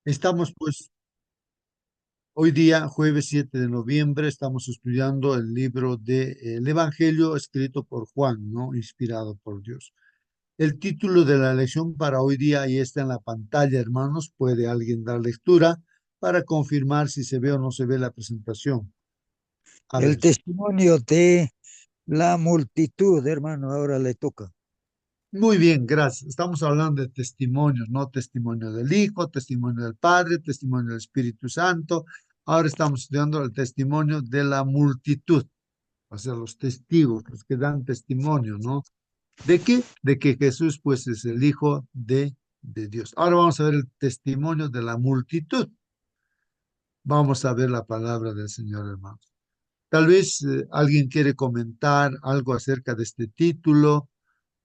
Estamos pues hoy día, jueves 7 de noviembre, estamos estudiando el libro del Evangelio escrito por Juan, ¿no? Inspirado por Dios. El título de la lección para hoy día, ahí está en la pantalla, hermanos, puede alguien dar lectura para confirmar si se ve o no se ve la presentación. A El ver. testimonio de la multitud, hermano, ahora le toca. Muy bien, gracias. Estamos hablando de testimonios, ¿no? Testimonio del Hijo, testimonio del Padre, testimonio del Espíritu Santo. Ahora estamos estudiando el testimonio de la multitud, o sea, los testigos, los que dan testimonio, ¿no? ¿De qué? De que Jesús, pues, es el Hijo de Dios. Ahora vamos a ver el testimonio de la multitud. Vamos a ver la palabra del Señor, hermanos. Tal vez alguien quiere comentar algo acerca de este título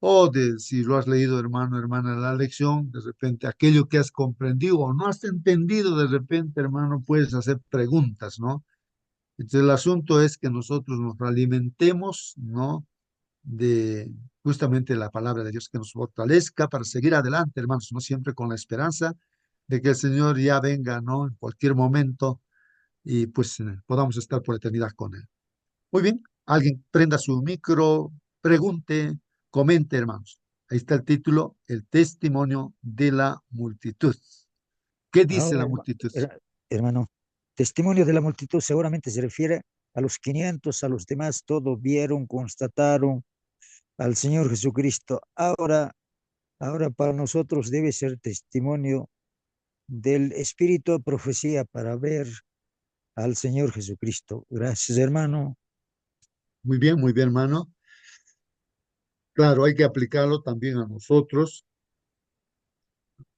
o de si lo has leído, hermano, hermana, la lección, de repente aquello que has comprendido o no has entendido, de repente, hermano, puedes hacer preguntas, ¿no? Entonces, el asunto es que nosotros nos alimentemos, ¿no? De justamente la palabra de Dios que nos fortalezca para seguir adelante, hermanos, no siempre con la esperanza de que el Señor ya venga, ¿no? En cualquier momento y pues podamos estar por eternidad con Él. Muy bien, alguien prenda su micro, pregunte, comente, hermanos. Ahí está el título, El testimonio de la multitud. ¿Qué dice Ahora, la multitud? hermano, testimonio de la multitud seguramente se refiere a los 500, a los demás, todos vieron, constataron al Señor Jesucristo. Ahora para nosotros debe ser testimonio del espíritu de profecía para ver al Señor Jesucristo. Gracias, hermano. Muy bien, hermano. Claro, hay que aplicarlo también a nosotros.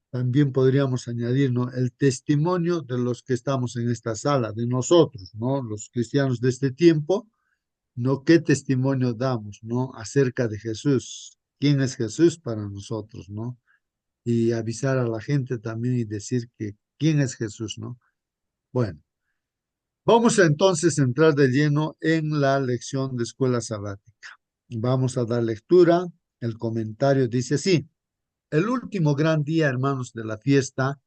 También podríamos añadir, ¿no? El testimonio de los que estamos en esta sala, de nosotros, ¿no? Los cristianos de este tiempo, ¿no? ¿Qué testimonio damos, ¿no? Acerca de Jesús. ¿Quién es Jesús para nosotros, ¿no? Y avisar a la gente también y decir que quién es Jesús, ¿no? Bueno, vamos a entonces entrar de lleno en la lección de escuela sabática. Vamos a dar lectura. El comentario dice así: el último gran día, hermanos, de la fiesta.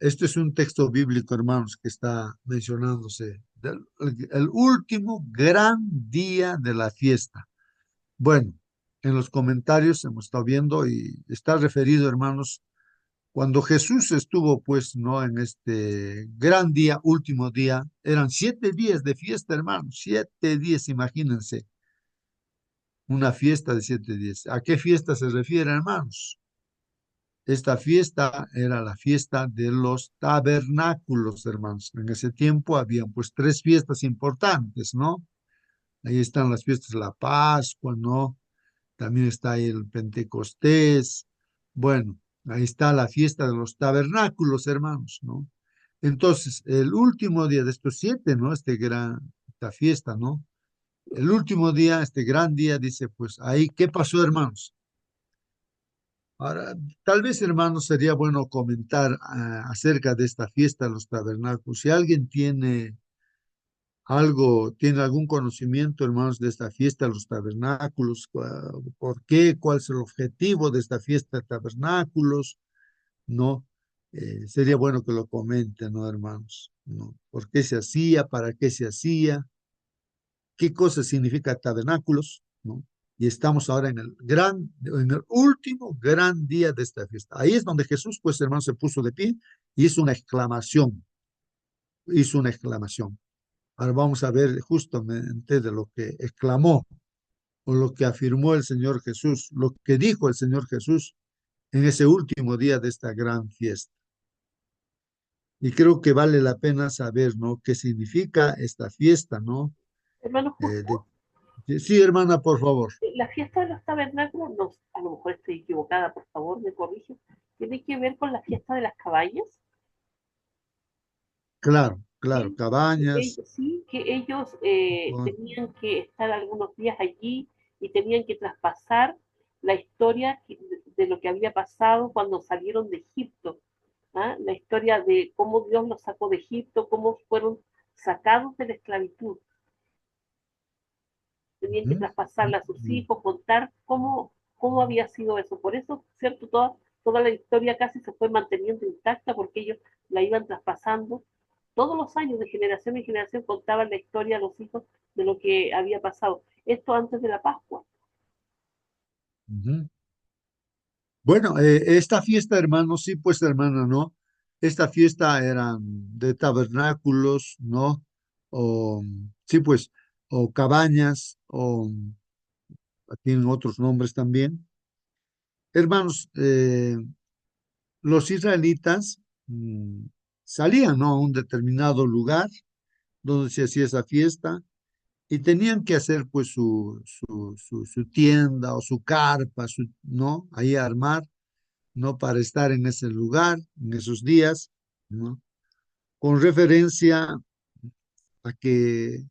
Esto es un texto bíblico, hermanos, que está mencionándose. El último gran día de la fiesta. Bueno, en los comentarios hemos estado viendo y está referido, hermanos, cuando Jesús estuvo, pues, ¿no? En este gran día, último día, eran 7 días de fiesta, hermanos, 7 días, imagínense, una fiesta de 7 días. ¿A qué fiesta se refiere, hermanos? Esta fiesta era la fiesta de los tabernáculos, hermanos. En ese tiempo habían pues 3 fiestas importantes, ¿no? Ahí están las fiestas de la Pascua, ¿no? También está ahí el Pentecostés. Bueno, ahí está la fiesta de los tabernáculos, hermanos, ¿no? Entonces, el último día de estos 7, ¿no? Esta fiesta, ¿no? El último día, este gran día, dice, pues ahí, ¿qué pasó, hermanos? Ahora, tal vez, hermanos, sería bueno comentar acerca de esta fiesta de los tabernáculos. Si alguien tiene algo, tiene algún conocimiento, hermanos, de esta fiesta de los tabernáculos, por qué, cuál es el objetivo de esta fiesta de tabernáculos, ¿no? Sería bueno que lo comenten, ¿no, hermanos? ¿No? ¿Por qué se hacía? ¿Para qué se hacía? ¿Qué cosa significa tabernáculos? ¿No? Y estamos ahora en el último gran día de esta fiesta. Ahí es donde Jesús, pues, hermanos, se puso de pie y hizo una exclamación. Ahora vamos a ver justamente de lo que exclamó o lo que afirmó el Señor Jesús, lo que dijo el Señor Jesús en ese último día de esta gran fiesta. Y creo que vale la pena saber, ¿no? ¿Qué significa esta fiesta, ¿no? Hermano, Eh, justo sí, hermana, por favor. la fiesta de los tabernáculos, no, a lo mejor estoy equivocada, por favor, me corrige, tiene que ver con la fiesta de las cabañas, Claro, claro, ¿sí? cabañas. Sí, que ellos Con- tenían que estar algunos días allí y tenían que traspasar la historia de lo que había pasado cuando salieron de Egipto, ¿ah? La historia de cómo Dios los sacó de Egipto, cómo fueron sacados de la esclavitud. Tenían que Ujú. traspasarla a sus hijos, contar cómo había sido eso. Por eso, ¿cierto? toda la historia casi se fue manteniendo intacta porque ellos la iban traspasando. Todos los años, de generación en generación, contaban la historia a los hijos de lo que había pasado. Esto antes de la Pascua. Ujú. Bueno, esta fiesta, hermano, sí, pues, hermano, ¿no? Esta fiesta eran de tabernáculos, ¿no? O, sí, pues, o cabañas, o tienen otros nombres también. Hermanos, los israelitas salían, ¿no? A un determinado lugar donde se hacía esa fiesta y tenían que hacer, pues, su tienda o su carpa, ¿no? Ahí armar, ¿no? Para estar en ese lugar, en esos días, ¿no? Con referencia a que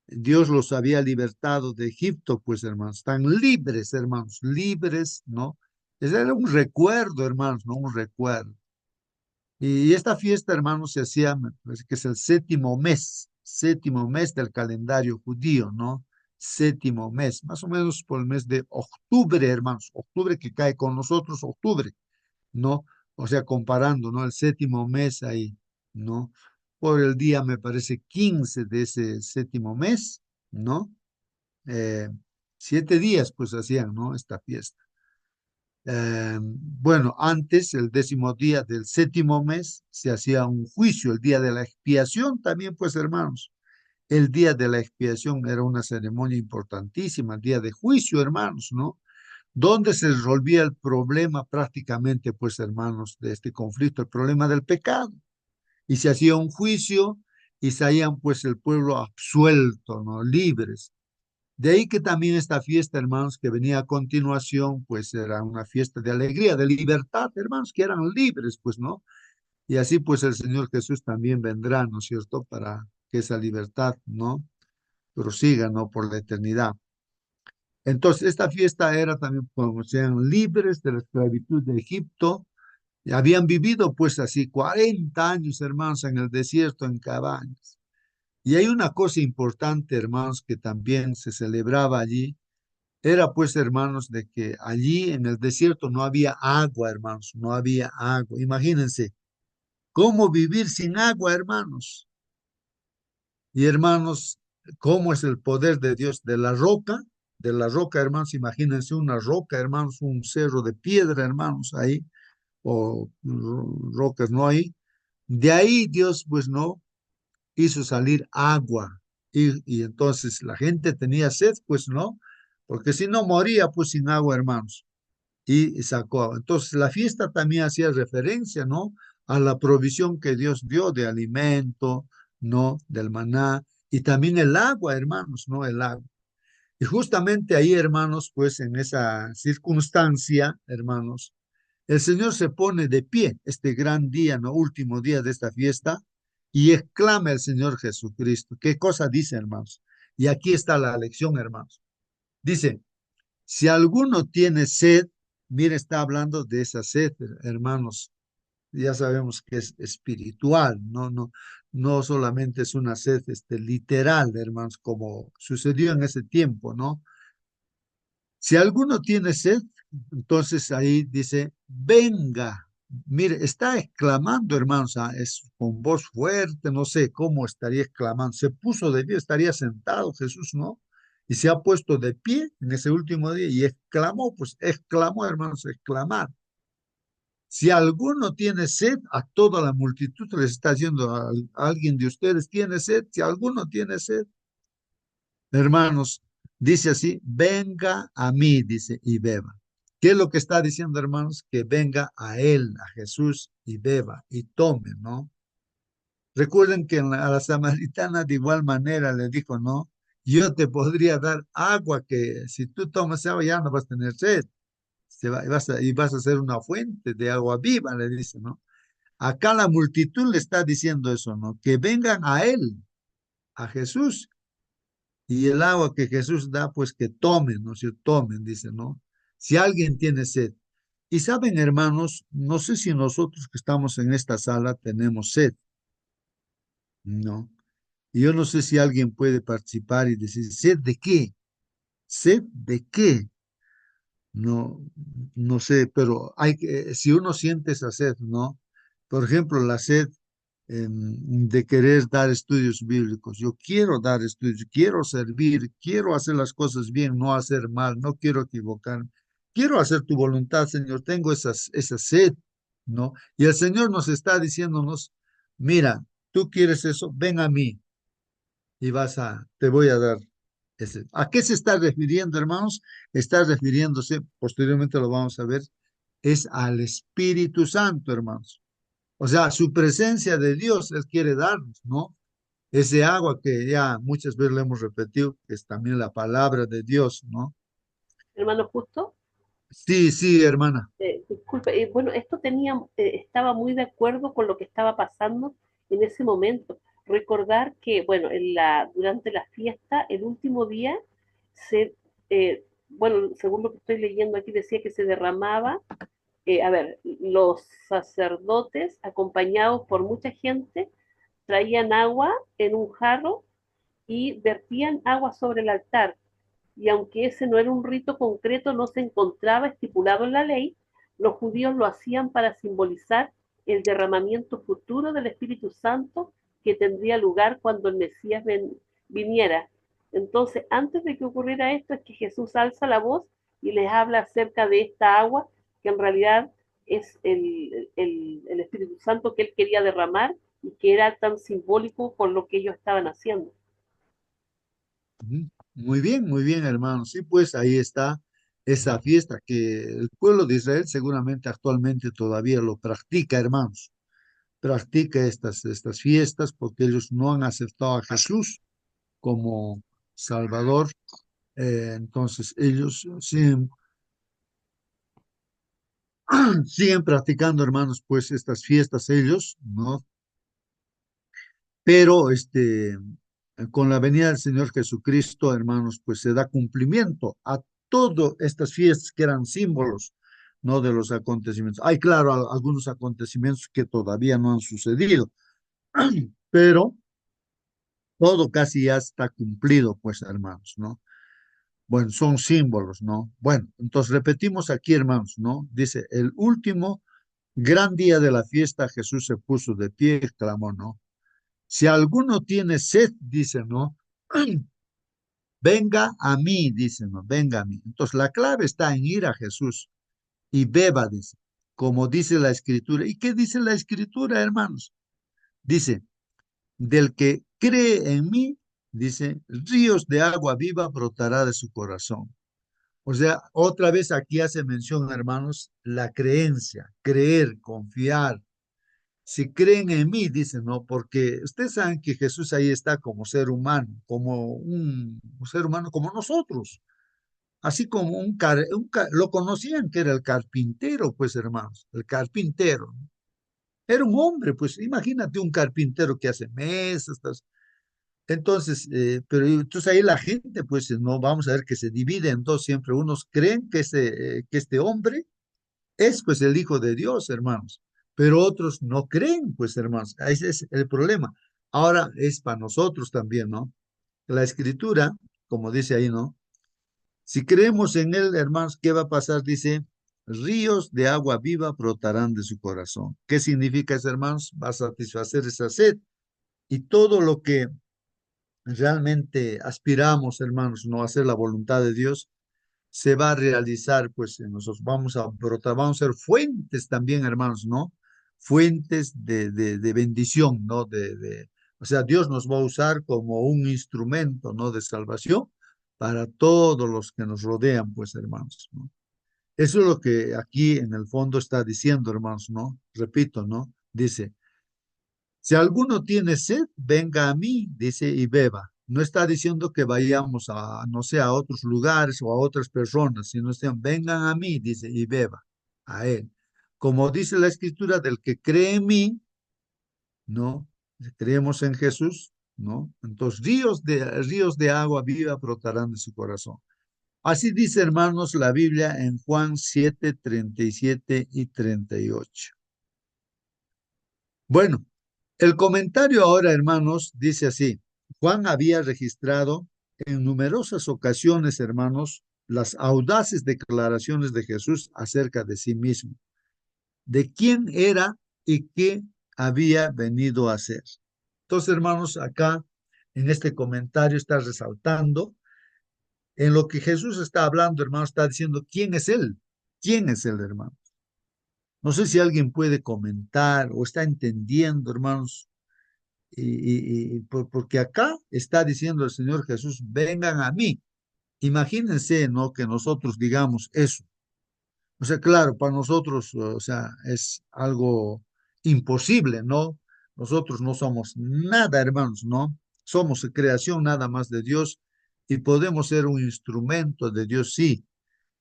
Dios los había libertado de Egipto, pues hermanos, están libres, hermanos, libres, ¿no? Ese era un recuerdo, hermanos, ¿no? Un recuerdo. Y esta fiesta, hermanos, se hacía, me parece que es el séptimo mes del calendario judío, ¿no? Séptimo mes, más o menos por el mes de octubre, hermanos, octubre que cae con nosotros, octubre, ¿no? O sea, comparando, ¿no? El séptimo mes ahí, ¿no? Por el día, me parece, 15 de ese séptimo mes, ¿no? Eh, 7 días, pues hacían, ¿no? Esta fiesta. Bueno, antes, el 10.º día del séptimo mes, se hacía un juicio, el día de la expiación también, pues hermanos. El día de la expiación era una ceremonia importantísima, el día de juicio, hermanos, ¿no? Donde se resolvía el problema prácticamente, pues hermanos, de este conflicto, el problema del pecado. Y se hacía un juicio y salían pues el pueblo absuelto, ¿no? Libres. De ahí que también esta fiesta, hermanos, que venía a continuación, pues era una fiesta de alegría, de libertad, hermanos, que eran libres, pues, ¿no? Y así pues el Señor Jesús también vendrá, ¿no es cierto?, para que esa libertad, ¿no?, prosiga, ¿no?, por la eternidad. Entonces, esta fiesta era también, como sean libres de la esclavitud de Egipto, y habían vivido pues así 40 años, hermanos, en el desierto, en cabañas. Y hay una cosa importante, hermanos, que también se celebraba allí. Era pues, hermanos, de que allí en el desierto no había agua, hermanos, no había agua. Imagínense, ¿cómo vivir sin agua, hermanos? Y hermanos, ¿cómo es el poder de Dios? De la roca, hermanos, imagínense una roca, hermanos, un cerro de piedra, hermanos, ahí, o rocas no hay. De ahí Dios, pues no, hizo salir agua. Y entonces la gente tenía sed, pues no, porque si no moría, pues sin agua, hermanos. Y sacó. Entonces, la fiesta también hacía referencia, ¿no? A la provisión que Dios dio de alimento, ¿no? Del maná y también el agua, hermanos, ¿no? El agua. Y justamente ahí, hermanos, pues en esa circunstancia, hermanos, el Señor se pone de pie este gran día, ¿no? Último día de esta fiesta y exclama el Señor Jesucristo. ¿Qué cosa dice, hermanos? Y aquí está la lección, hermanos. Dice, si alguno tiene sed, mire, está hablando de esa sed, hermanos. Ya sabemos que es espiritual, no solamente es una sed literal, hermanos, como sucedió en ese tiempo, ¿no? Si alguno tiene sed, entonces ahí dice, venga. Mire, está exclamando, hermanos, es con voz fuerte, no sé cómo estaría exclamando. Se puso de pie, estaría sentado Jesús, ¿no? Y se ha puesto de pie en ese último día y exclamó, pues exclamó, hermanos, exclamar. Si alguno tiene sed, a toda la multitud les está diciendo, alguien de ustedes tiene sed, si alguno tiene sed, hermanos, dice así, venga a mí, dice, y beba. ¿Qué es lo que está diciendo, hermanos? Que venga a él, a Jesús, y beba, y tome, ¿no? Recuerden que a la samaritana de igual manera le dijo, ¿no? Yo te podría dar agua que si tú tomas agua ya no vas a tener sed. Y vas a ser una fuente de agua viva, le dice, ¿no? Acá la multitud le está diciendo eso, ¿no? Que vengan a él, a Jesús, y el agua que Jesús da, pues que tomen, ¿no? Si tomen, dice, ¿no? Si alguien tiene sed. Y saben, hermanos, no sé si nosotros que estamos en esta sala tenemos sed, ¿no? Y yo no sé si alguien puede participar y decir, ¿sed de qué? ¿Sed de qué? No, no sé, pero si uno siente esa sed, ¿no? Por ejemplo, la sed de querer dar estudios bíblicos. Yo quiero dar estudios, quiero servir, quiero hacer las cosas bien, no hacer mal, no quiero equivocarme. Quiero hacer tu voluntad, Señor. Tengo esa sed, ¿no? Y el Señor nos está diciéndonos, mira, tú quieres eso, ven a mí y te voy a dar ese. ¿A qué se está refiriendo, hermanos? Está refiriéndose, posteriormente lo vamos a ver, es al Espíritu Santo, hermanos. O sea, su presencia de Dios, Él quiere darnos, ¿no? Ese agua que ya muchas veces le hemos repetido, que es también la palabra de Dios, ¿no? Hermano Justo, Sí, sí, hermana. disculpe, bueno, esto estaba muy de acuerdo con lo que estaba pasando en ese momento. Recordar que, bueno, durante la fiesta, el último día, bueno, según lo que estoy leyendo aquí, decía que se derramaba, a ver, los sacerdotes, acompañados por mucha gente, traían agua en un jarro y vertían agua sobre el altar. Y aunque ese no era un rito concreto, no se encontraba estipulado en la ley, los judíos lo hacían para simbolizar el derramamiento futuro del Espíritu Santo que tendría lugar cuando el Mesías viniera. Entonces, antes de que ocurriera esto, es que Jesús alza la voz y les habla acerca de esta agua, que en realidad es el Espíritu Santo que él quería derramar y que era tan simbólico con lo que ellos estaban haciendo. Ujú. Muy bien, hermano. Sí, pues ahí está esa fiesta que el pueblo de Israel seguramente actualmente todavía lo practica, hermanos. Practica estas fiestas porque ellos no han aceptado a Jesús como Salvador. Entonces ellos siguen practicando, hermanos, pues estas fiestas ellos, ¿no? Pero con la venida del Señor Jesucristo, hermanos, pues se da cumplimiento a todas estas fiestas que eran símbolos, ¿no? De los acontecimientos. Hay, claro, algunos acontecimientos que todavía no han sucedido, pero todo casi ya está cumplido, pues, hermanos, ¿no? Bueno, son símbolos, ¿no? Bueno, entonces repetimos aquí, hermanos, ¿no? Dice, el último gran día de la fiesta, Jesús se puso de pie y clamó, ¿no? Si alguno tiene sed, dice, ¿no? Venga a mí, dice, ¿no? Venga a mí. Entonces la clave está en ir a Jesús y beba, dice, como dice la Escritura. ¿Y qué dice la Escritura, hermanos? Dice, del que cree en mí, dice, ríos de agua viva brotará de su corazón. O sea, otra vez aquí hace mención, hermanos, la creencia, creer, confiar. Si creen en mí, dicen, ¿no? Porque ustedes saben que Jesús ahí está como ser humano, como un ser humano como nosotros, así como lo conocían que era el carpintero, pues hermanos, el carpintero, ¿no? Era un hombre, pues imagínate un carpintero que hace mesas, entonces, pero entonces ahí la gente, pues no vamos a ver que se divide en dos siempre. Unos creen que este hombre es pues el Hijo de Dios, hermanos, pero otros no creen, pues hermanos, ese es el problema. Ahora es para nosotros también, ¿no? La escritura, como dice ahí, ¿no? Si creemos en él, hermanos, ¿qué va a pasar? Dice, ríos de agua viva brotarán de su corazón. ¿Qué significa eso, hermanos? Va a satisfacer esa sed y todo lo que realmente aspiramos, hermanos, no hacer la voluntad de Dios, se va a realizar, pues nosotros vamos a brotar, vamos a ser fuentes también, hermanos, ¿no? Fuentes de bendición, ¿no? O sea, Dios nos va a usar como un instrumento, ¿no? De salvación para todos los que nos rodean, pues, hermanos, ¿no? Eso es lo que aquí en el fondo está diciendo, hermanos, ¿no? Repito, ¿no? Dice, si alguno tiene sed, venga a mí, dice, y beba. No está diciendo que vayamos a, no sé, a otros lugares o a otras personas, sino están, vengan a mí, dice, y beba a él. Como dice la escritura, del que cree en mí, ¿no? Si creemos en Jesús, ¿no? Entonces ríos de agua viva brotarán de su corazón. Así dice, hermanos, la Biblia en Juan 7, 37 y 38. Bueno, el comentario ahora, hermanos, dice así. Juan había registrado en numerosas ocasiones, hermanos, las audaces declaraciones de Jesús acerca de sí mismo, de quién era y qué había venido a hacer. Entonces, hermanos, acá en este comentario está resaltando en lo que Jesús está hablando, hermanos, está diciendo quién es Él. ¿Quién es Él, hermano? No sé si alguien puede comentar o está entendiendo, hermanos, porque acá está diciendo el Señor Jesús, vengan a mí. Imagínense, ¿no? Que nosotros digamos eso. O sea, claro, para nosotros, o sea, es algo imposible, ¿no? Nosotros no somos nada, hermanos, ¿no? Somos creación nada más de Dios y podemos ser un instrumento de Dios, sí,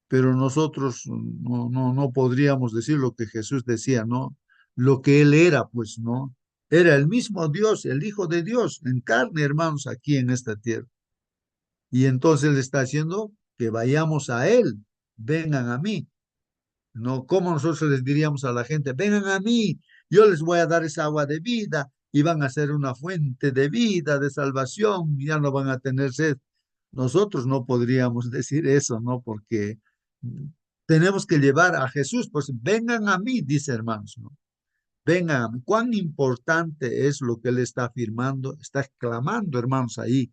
pero nosotros no podríamos decir lo que Jesús decía, ¿no? Lo que Él era, pues, ¿no? Era el mismo Dios, el Hijo de Dios, en carne, hermanos, aquí en esta tierra. Y entonces Él está haciendo que vayamos a Él, vengan a mí. No, como nosotros les diríamos a la gente, vengan a mí, yo les voy a dar esa agua de vida y van a ser una fuente de vida, de salvación, ya no van a tener sed. Nosotros no podríamos decir eso, ¿no? Porque tenemos que llevar a Jesús, pues vengan a mí, dice hermanos, ¿no? Vengan a mí. Cuán importante es lo que él está afirmando, está exclamando, hermanos, ahí.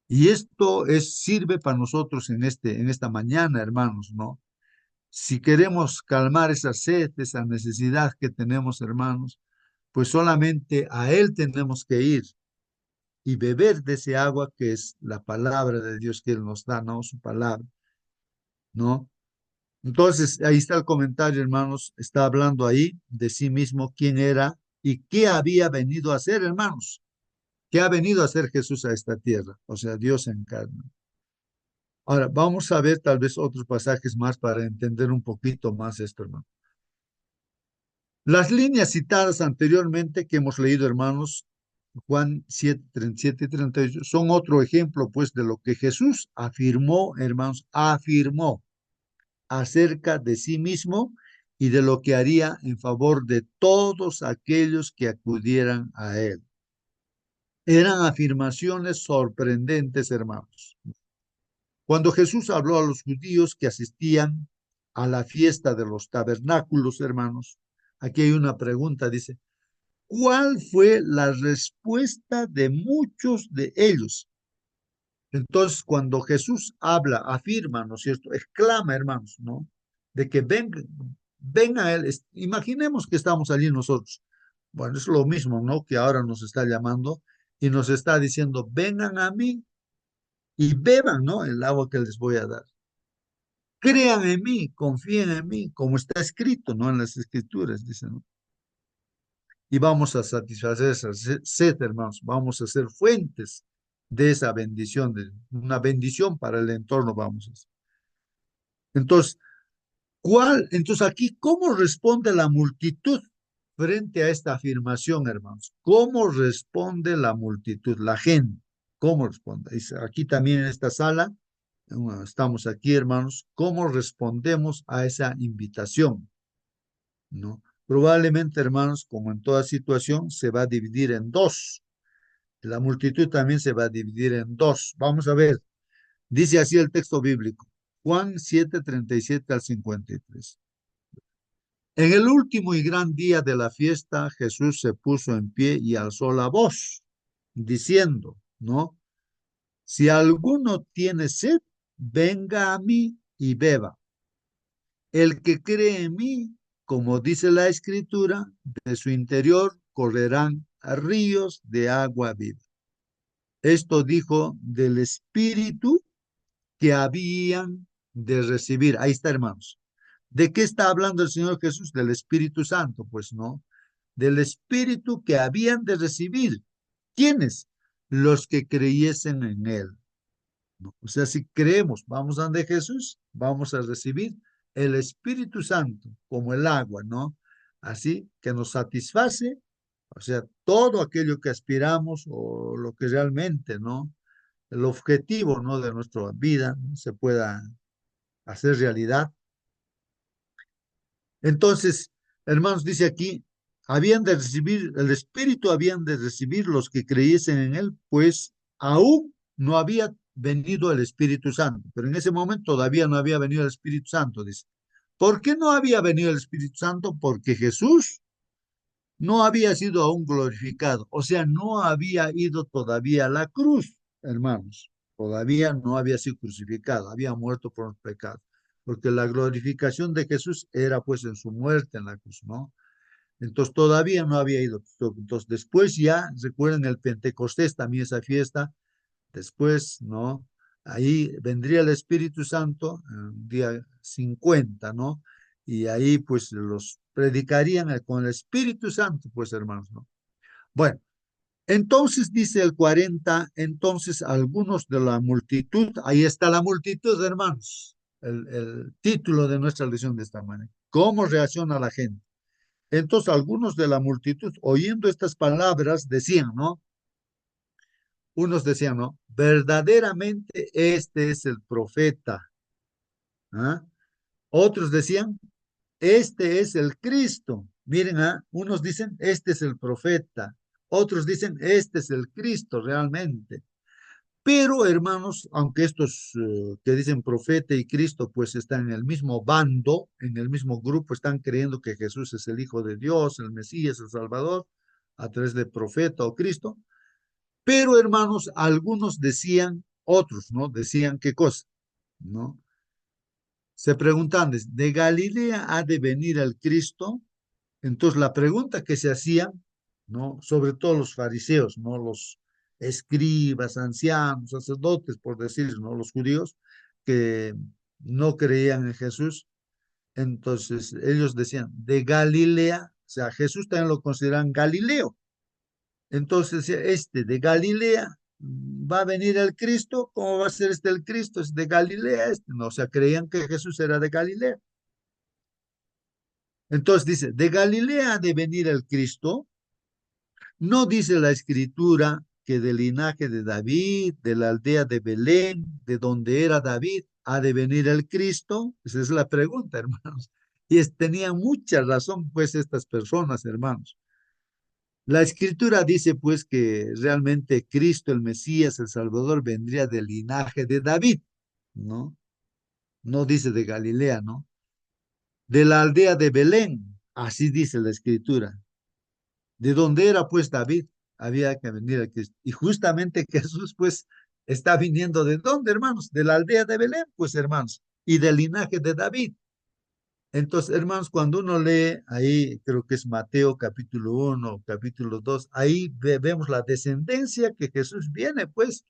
Y esto sirve para nosotros en esta mañana, hermanos, ¿no? Si queremos calmar esa sed, esa necesidad que tenemos, hermanos, pues solamente a Él tenemos que ir y beber de ese agua que es la palabra de Dios que Él nos da, ¿no? Su palabra, ¿no? Entonces, ahí está el comentario, hermanos, está hablando ahí de sí mismo quién era y qué había venido a hacer, hermanos. ¿Qué ha venido a hacer Jesús a esta tierra? O sea, Dios en carne. Ahora, vamos a ver tal vez otros pasajes más para entender un poquito más esto, hermano. Las líneas citadas anteriormente que hemos leído, hermanos, Juan 7, 37 y 38, son otro ejemplo, pues, de lo que Jesús afirmó, hermanos, afirmó acerca de sí mismo y de lo que haría en favor de todos aquellos que acudieran a él. Eran afirmaciones sorprendentes, hermanos. Cuando Jesús habló a los judíos que asistían a la fiesta de los tabernáculos, hermanos, aquí hay una pregunta, dice, ¿cuál fue la respuesta de muchos de ellos? Entonces, cuando Jesús habla, afirma, ¿no es cierto? Exclama, hermanos, ¿no? De que ven a Él. Imaginemos que estamos allí nosotros. Bueno, es lo mismo, ¿no? Que ahora nos está llamando y nos está diciendo, vengan a mí y beban, ¿no? El agua que les voy a dar. Crean en mí, confíen en mí, como está escrito, ¿no? En las escrituras, dicen, ¿no? Y vamos a satisfacer esa sed, hermanos. Vamos a ser fuentes de esa bendición, de una bendición para el entorno, vamos a hacer. Entonces, entonces aquí, ¿cómo responde la multitud frente a esta afirmación, hermanos? ¿Cómo responde la multitud, la gente? ¿Cómo responde? Dice, aquí también en esta sala, estamos aquí, hermanos, ¿cómo respondemos a esa invitación? ¿No? Probablemente, hermanos, como en toda situación, se va a dividir en dos. La multitud también se va a dividir en dos. Vamos a ver. Dice así el texto bíblico. Juan 7, 37 al 53. En el último y gran día de la fiesta, Jesús se puso en pie y alzó la voz, diciendo, ¿no? Si alguno tiene sed, venga a mí y beba. El que cree en mí, como dice la Escritura, de su interior correrán a ríos de agua viva. Esto dijo del Espíritu que habían de recibir. Ahí está, hermanos. ¿De qué está hablando el Señor Jesús? Del Espíritu Santo, pues no. Del Espíritu que habían de recibir. ¿Quiénes? Los que creyesen en Él. ¿No? O sea, si creemos, vamos a donde Jesús, vamos a recibir el Espíritu Santo como el agua, ¿no? Así que nos satisface, o sea, todo aquello que aspiramos o lo que realmente, ¿no? El objetivo, ¿no? De nuestra vida, ¿no? Se pueda hacer realidad. Entonces, hermanos, dice aquí, habían de recibir, el Espíritu habían de recibir los que creyesen en Él, pues aún no había venido el Espíritu Santo, pero en ese momento todavía no había venido el Espíritu Santo, dice. ¿Por qué no había venido el Espíritu Santo? Porque Jesús no había sido aún glorificado, o sea, no había ido todavía a la cruz, hermanos, todavía no había sido crucificado, había muerto por los pecados, porque la glorificación de Jesús era pues en su muerte en la cruz, ¿no? Entonces todavía no había ido. Entonces después ya, recuerden el Pentecostés, también esa fiesta, después, ¿no? Ahí vendría el Espíritu Santo, día 50, ¿no? Y ahí pues los predicarían con el Espíritu Santo, pues hermanos, ¿no? Bueno, entonces dice el 40, entonces algunos de la multitud, ahí está la multitud, hermanos, el título de nuestra lección de esta manera. ¿Cómo reacciona la gente? Entonces algunos de la multitud, oyendo estas palabras, decían, ¿no? Unos decían, ¿no? Verdaderamente este es el profeta. ¿Ah? Otros decían, este es el Cristo. Miren, ¿ah? Unos dicen, este es el profeta. Otros dicen, este es el Cristo realmente. Pero, hermanos, aunque estos que dicen profeta y Cristo, pues están en el mismo bando, en el mismo grupo, están creyendo que Jesús es el Hijo de Dios, el Mesías, el Salvador, a través de profeta o Cristo. Pero, hermanos, algunos decían, otros, ¿no? Decían qué cosa, ¿no? Se preguntan, ¿de Galilea ha de venir el Cristo? Entonces, la pregunta que se hacían, ¿no? Sobre todo los fariseos, ¿no? Los escribas, ancianos, sacerdotes, por decir, ¿no? Los judíos que no creían en Jesús. Entonces, ellos decían, de Galilea, o sea, Jesús también lo consideran Galileo. Entonces, este de Galilea, va a venir el Cristo, ¿cómo va a ser este el Cristo? Es de Galilea este, no, o sea, creían que Jesús era de Galilea. Entonces dice, de Galilea ha de venir el Cristo, no dice la escritura que del linaje de David, de la aldea de Belén, de donde era David, ha de venir el Cristo. Esa es la pregunta, hermanos. Y tenían mucha razón, pues, estas personas, hermanos. La escritura dice pues que realmente Cristo, el Mesías, el Salvador, vendría del linaje de David, ¿no? No dice de Galilea, ¿no? De la aldea de Belén, así dice la escritura. De donde era pues David, había que venir a Cristo. Y justamente Jesús pues está viniendo de dónde, hermanos? De la aldea de Belén, pues hermanos, y del linaje de David. Entonces, hermanos, cuando uno lee ahí, creo que es Mateo capítulo 1, capítulo 2, ahí vemos la descendencia que Jesús viene, pues,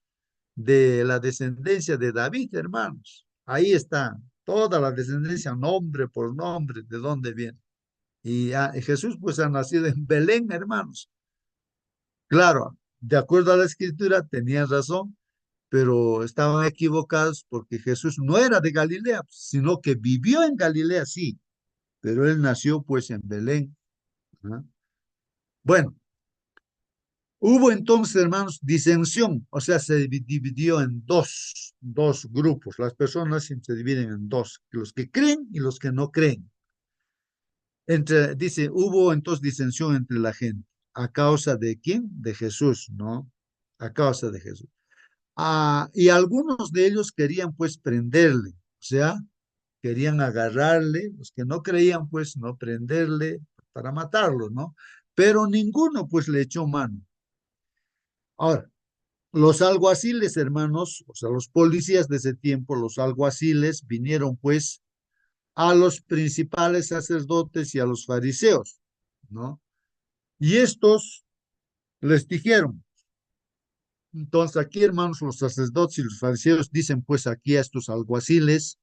de la descendencia de David, hermanos. Ahí está toda la descendencia, nombre por nombre, de dónde viene. Y Jesús, pues, ha nacido en Belén, hermanos. Claro, de acuerdo a la escritura, tenían razón, pero estaban equivocados porque Jesús no era de Galilea, sino que vivió en Galilea, sí, pero él nació pues en Belén. ¿No? Bueno, hubo entonces, hermanos, disensión, o sea, se dividió en dos grupos. Las personas se dividen en dos, los que creen y los que no creen. Dice, hubo entonces disensión entre la gente. ¿A causa de quién? De Jesús, ¿no? A causa de Jesús. Y algunos de ellos querían pues prenderle, o sea, querían agarrarle, los que no creían pues no prenderle para matarlo, ¿no? Pero ninguno pues le echó mano. Ahora, los alguaciles, hermanos, o sea, los policías de ese tiempo, los alguaciles vinieron pues a los principales sacerdotes y a los fariseos, ¿no? Y estos les dijeron, entonces aquí, hermanos, los sacerdotes y los fariseos dicen pues aquí a estos alguaciles,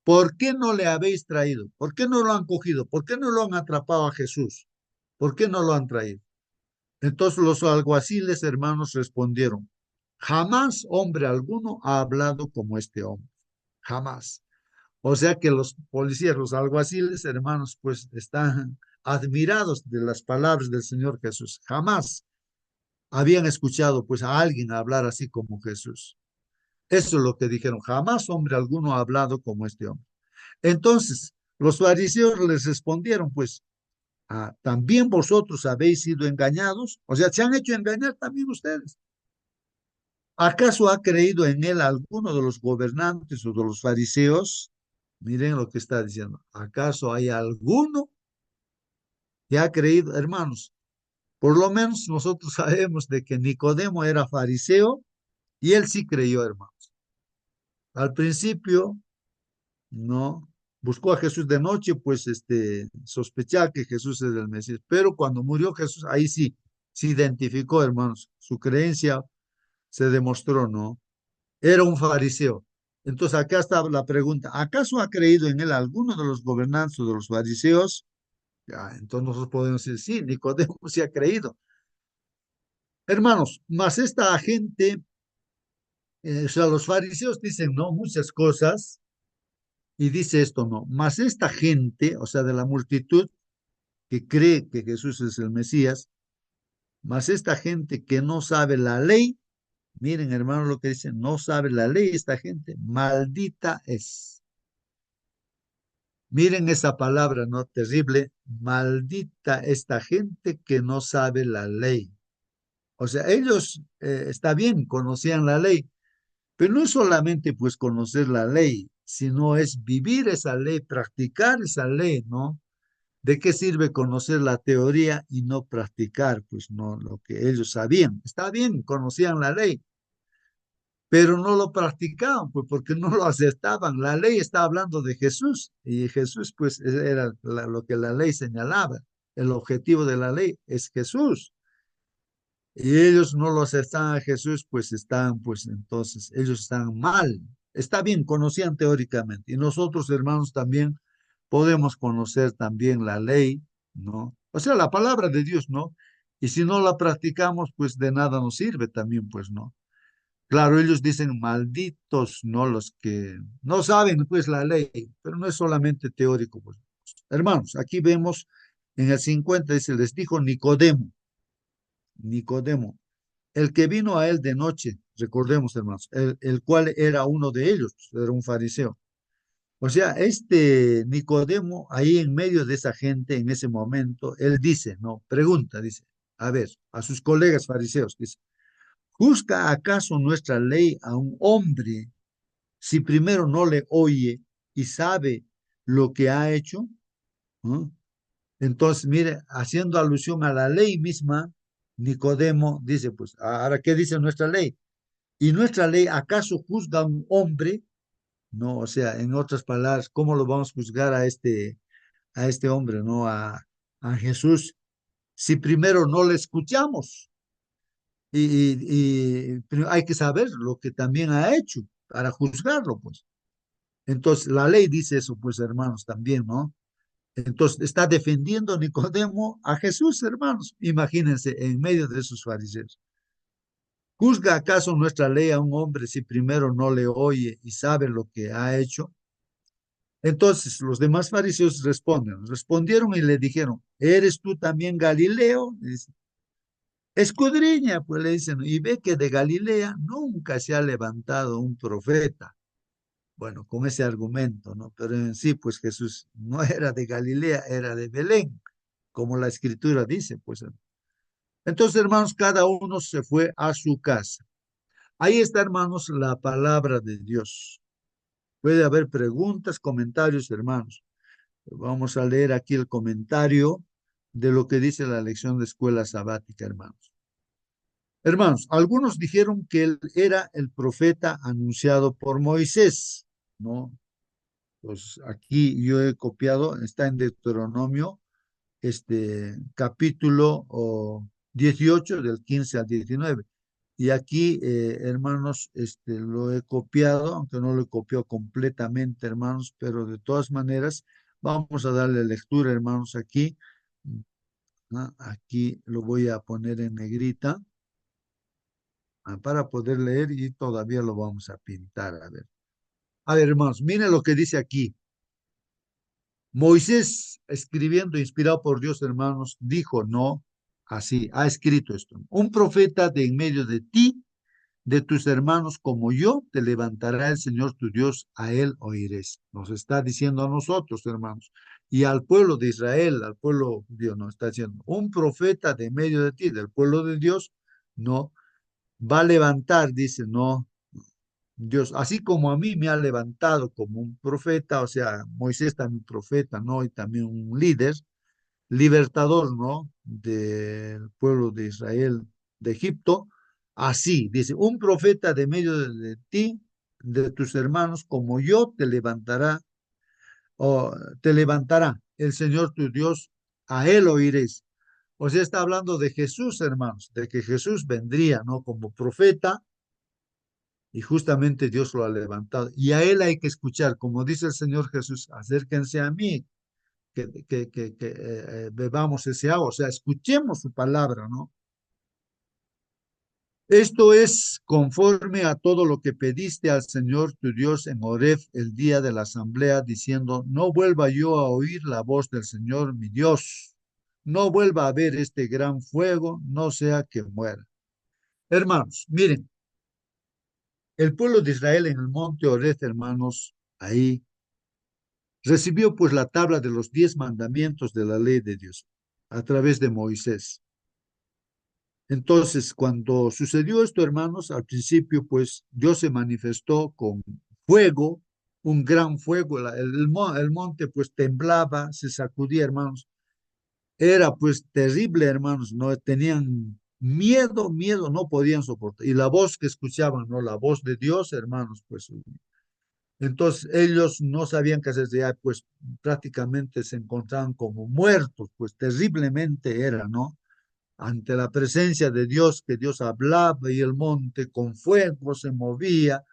¿por qué no le habéis traído? ¿Por qué no lo han cogido? ¿Por qué no lo han atrapado a Jesús? ¿Por qué no lo han traído? Entonces los alguaciles, hermanos, respondieron, jamás hombre alguno ha hablado como este hombre. Jamás. O sea que los policías, los alguaciles, hermanos, pues están admirados de las palabras del Señor Jesús. Jamás habían escuchado pues a alguien hablar así como Jesús. Eso es lo que dijeron. Jamás hombre alguno ha hablado como este hombre. Entonces, los fariseos les respondieron, pues, ¿también vosotros habéis sido engañados? O sea, ¿se han hecho engañar también ustedes? ¿Acaso ha creído en él alguno de los gobernantes o de los fariseos? Miren lo que está diciendo. ¿Acaso hay alguno que ha creído? Hermanos, por lo menos nosotros sabemos de que Nicodemo era fariseo y él sí creyó, hermanos. Al principio, no, buscó a Jesús de noche, pues sospechaba que Jesús es el Mesías, pero cuando murió Jesús, ahí sí, se identificó, hermanos, su creencia se demostró, ¿no? Era un fariseo. Entonces acá está la pregunta, ¿acaso ha creído en él alguno de los gobernantes o de los fariseos? Ya, entonces nosotros podemos decir, sí, Nicodemo sí ha creído. Hermanos, más esta gente, o sea, los fariseos dicen, no, muchas cosas, y dice esto, no, más esta gente, o sea, de la multitud que cree que Jesús es el Mesías, más esta gente que no sabe la ley, miren, hermanos, lo que dicen, no sabe la ley esta gente, maldita es. Miren esa palabra, ¿no? Terrible. Maldita esta gente que no sabe la ley. O sea, ellos, está bien, conocían la ley, pero no es solamente pues conocer la ley, sino es vivir esa ley, practicar esa ley, ¿no? ¿De qué sirve conocer la teoría y no practicar, pues, no lo que ellos sabían? Está bien, conocían la ley, pero no lo practicaban, pues porque no lo aceptaban. La ley está hablando de Jesús y Jesús, pues, era lo que la ley señalaba. El objetivo de la ley es Jesús. Y ellos no lo aceptaban a Jesús, pues están, pues entonces ellos están mal. Está bien, conocían teóricamente. Y nosotros, hermanos, también podemos conocer también la ley, ¿no? O sea, la palabra de Dios, ¿no? Y si no la practicamos, pues de nada nos sirve también, pues, ¿no? Claro, ellos dicen malditos, ¿no? Los que no saben, pues, la ley, pero no es solamente teórico, pues. Hermanos, aquí vemos en el 50, dice, les dijo Nicodemo, Nicodemo, el que vino a él de noche, recordemos, hermanos, el cual era uno de ellos, pues, era un fariseo. O sea, este Nicodemo, ahí en medio de esa gente, en ese momento, él dice, no, pregunta, dice, a ver, a sus colegas fariseos, dice, ¿juzga acaso nuestra ley a un hombre si primero no le oye y sabe lo que ha hecho? ¿No? Entonces, mire, haciendo alusión a la ley misma, Nicodemo dice, pues, ahora, ¿qué dice nuestra ley? ¿Y nuestra ley acaso juzga a un hombre? No, o sea, en otras palabras, ¿cómo lo vamos a juzgar a este hombre, no? A Jesús, si primero no le escuchamos pero hay que saber lo que también ha hecho para juzgarlo, pues. Entonces, la ley dice eso, pues, hermanos, también, ¿no? Entonces, está defendiendo Nicodemo a Jesús, hermanos. Imagínense, en medio de esos fariseos. ¿Juzga acaso nuestra ley a un hombre si primero no le oye y sabe lo que ha hecho? Entonces los demás fariseos respondieron y le dijeron, ¿eres tú también Galileo? Dice, escudriña, pues le dicen, y ve que de Galilea nunca se ha levantado un profeta. Bueno, con ese argumento, ¿no? Pero en sí, pues Jesús no era de Galilea, era de Belén, como la escritura dice, pues. Entonces, hermanos, cada uno se fue a su casa. Ahí está, hermanos, la palabra de Dios. Puede haber preguntas, comentarios, hermanos. Vamos a leer aquí el comentario de lo que dice la lección de escuela sabática, hermanos. Hermanos, algunos dijeron que él era el profeta anunciado por Moisés, ¿no? Pues aquí yo he copiado, está en Deuteronomio, capítulo 18, del 15 al 19. Y aquí, hermanos, lo he copiado, aunque no lo he copiado completamente, hermanos, pero de todas maneras, vamos a darle lectura, hermanos, aquí. Aquí lo voy a poner en negrita para poder leer y todavía lo vamos a pintar. A ver, hermanos, miren lo que dice aquí. Moisés, escribiendo, inspirado por Dios, hermanos, dijo, no, así, ha escrito esto. Un profeta de en medio de ti, de tus hermanos como yo, te levantará el Señor tu Dios, a él oiréis. Nos está diciendo a nosotros, hermanos, y al pueblo de Israel, al pueblo judío, nos está diciendo, un profeta de en medio de ti, del pueblo de Dios, no, va a levantar, dice, no, Dios, así como a mí me ha levantado como un profeta, o sea, Moisés también profeta, ¿no? Y también un líder, libertador, ¿no? Del pueblo de Israel, de Egipto, así, dice, un profeta de medio de ti, de tus hermanos, como yo o te levantará el Señor tu Dios, a él oiréis. O sea, está hablando de Jesús, hermanos, de que Jesús vendría, ¿no? Como profeta y justamente Dios lo ha levantado. Y a él hay que escuchar, como dice el Señor Jesús, acérquense a mí, bebamos ese agua, o sea, escuchemos su palabra, ¿no? Esto es conforme a todo lo que pediste al Señor tu Dios en Horeb el día de la asamblea, diciendo, no vuelva yo a oír la voz del Señor mi Dios, no vuelva a ver este gran fuego, no sea que muera. Hermanos, miren, el pueblo de Israel en el monte Horeb, hermanos, ahí recibió pues la tabla de los 10 mandamientos de la ley de Dios a través de Moisés. Entonces, cuando sucedió esto, hermanos, al principio, pues Dios se manifestó con fuego, un gran fuego, el monte pues temblaba, se sacudía, hermanos. Era pues terrible, hermanos, no tenían miedo, miedo, no podían soportar. Y la voz que escuchaban, ¿no? La voz de Dios, hermanos, pues entonces ellos no sabían qué hacer, ya pues prácticamente se encontraban como muertos, pues terriblemente era, ¿no? Ante la presencia de Dios, que Dios hablaba y el monte con fuego se movía.